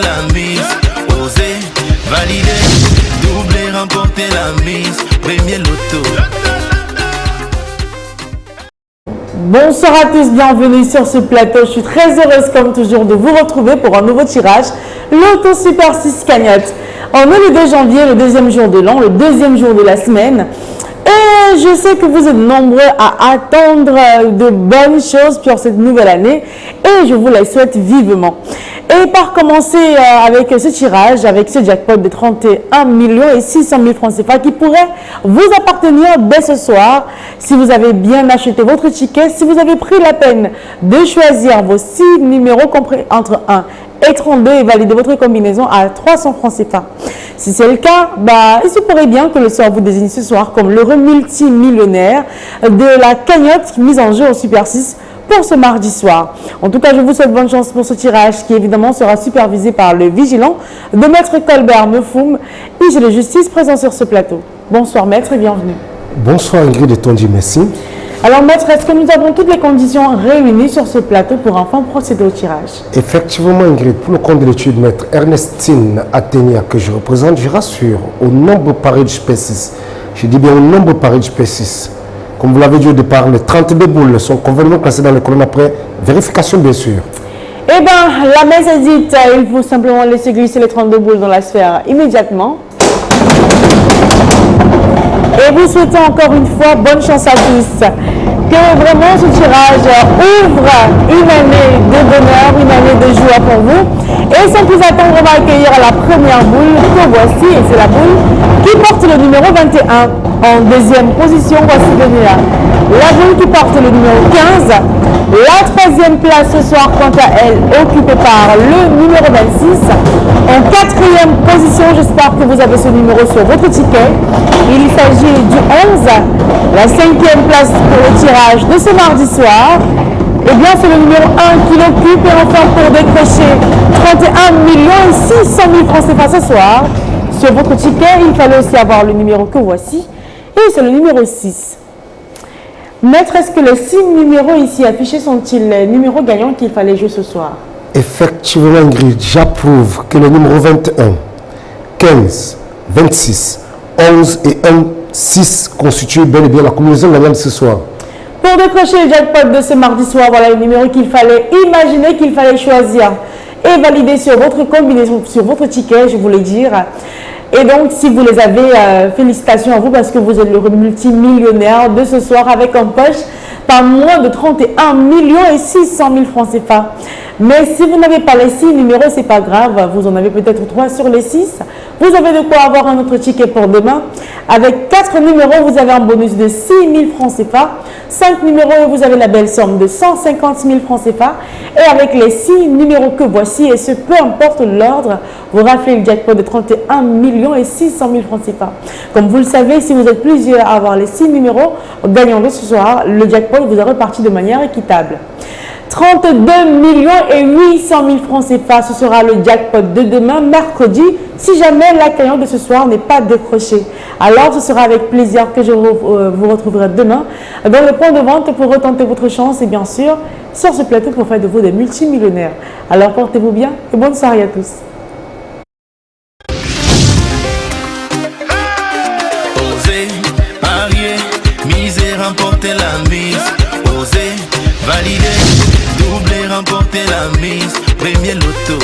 la mise. Oser, valider, doubler, remporter la mise. Premier loto. Bonsoir à tous, bienvenue sur ce plateau. Je suis très heureuse comme toujours de vous retrouver pour un nouveau tirage. Loto Super 6 cagnotte. On est le 2 janvier, le deuxième jour de l'an, le deuxième jour de la semaine. Et je sais que vous êtes nombreux à attendre de bonnes choses pour cette nouvelle année. Et je vous les souhaite vivement. Et par commencer avec ce tirage, avec ce jackpot de 31 600 000 francs CFA qui pourrait vous appartenir dès ce soir. Si vous avez bien acheté votre ticket, si vous avez pris la peine de choisir vos 6 numéros compris entre 1 et 32 et valider votre combinaison à 300 francs CFA. Si c'est le cas, il se pourrait bien que le sort vous désigne ce soir comme l'heureux multimillionnaire de la cagnotte mise en jeu au Super 6 pour ce mardi soir. En tout cas, je vous souhaite bonne chance pour ce tirage qui évidemment sera supervisé par le vigilant de Maître Colbert Mefoum, juge de justice présent sur ce plateau. Bonsoir Maître et bienvenue. Bonsoir Ingrid et Tondi, merci. Alors Maître, est-ce que nous avons toutes les conditions réunies sur ce plateau pour enfin procéder au tirage? Effectivement Ingrid, pour le compte de l'étude Maître Ernestine Athénia que je représente, je rassure au nombre pareil de P6. Je dis bien au nombre pareil de P6. Comme vous l'avez dit au départ, les 32 boules sont convenablement classées dans les colonnes après vérification bien sûr. Eh bien, la messe est dite, il faut simplement laisser glisser les 32 boules dans la sphère immédiatement. Et vous souhaitez encore une fois bonne chance à tous. Que vraiment ce tirage ouvre une année de bonheur, une année de joie pour vous. Et sans plus attendre, on va accueillir la première boule que voici. Et c'est la boule qui porte le numéro 21. En deuxième position, voici venue la boule qui porte le numéro 15. La troisième place ce soir, quant à elle, occupée par le numéro 26. En quatrième position, j'espère que vous avez ce numéro sur votre ticket. Il s'agit du 11. La cinquième place pour le tirage de ce mardi soir. Eh bien, c'est le numéro 1 qui l'occupe. Et enfin, pour décrocher 31 600 000 francs CFA ce soir, sur votre ticket, il fallait aussi avoir le numéro que voici. Et c'est le numéro 6. Maître, est-ce que les 6 numéros ici affichés sont-ils les numéros gagnants qu'il fallait jouer ce soir? Effectivement Ingrid, j'approuve que les numéros 21, 15, 26, 11 et 1, 6 constituent bel et bien la combinaison gagnante ce soir. Pour décrocher le jackpot de ce mardi soir, voilà le numéro qu'il fallait imaginer, qu'il fallait choisir et valider sur votre combinaison, sur votre ticket, je voulais dire. Et donc, si vous les avez, félicitations à vous parce que vous êtes le multimillionnaire de ce soir avec en poche pas moins de 31 600 000 francs CFA. Mais si vous n'avez pas les 6 numéros, c'est pas grave. Vous en avez peut-être 3 sur les 6. Vous avez de quoi avoir un autre ticket pour demain. Avec 4 numéros, vous avez un bonus de 6 000 francs CFA. 5 numéros, vous avez la belle somme de 150 000 francs CFA. Et avec les 6 numéros que voici, et ce peu importe l'ordre, vous raflez le jackpot de 31 600 000 francs CFA. Comme vous le savez, si vous êtes plusieurs à avoir les 6 numéros gagnants de ce soir, le jackpot vous est reparti de manière équitable. 32 800 000 francs CFA, ce sera le jackpot de demain, mercredi, si jamais la gagnante de ce soir n'est pas décrochée. Alors, ce sera avec plaisir que je vous retrouverai demain dans le point de vente pour retenter votre chance et bien sûr, sur ce plateau pour faire de vous des multimillionnaires. Alors, portez-vous bien et bonne soirée à tous. Oser, parier, miser, remporter la mise. Oser, valider, doubler, remporter la mise. Premier loto.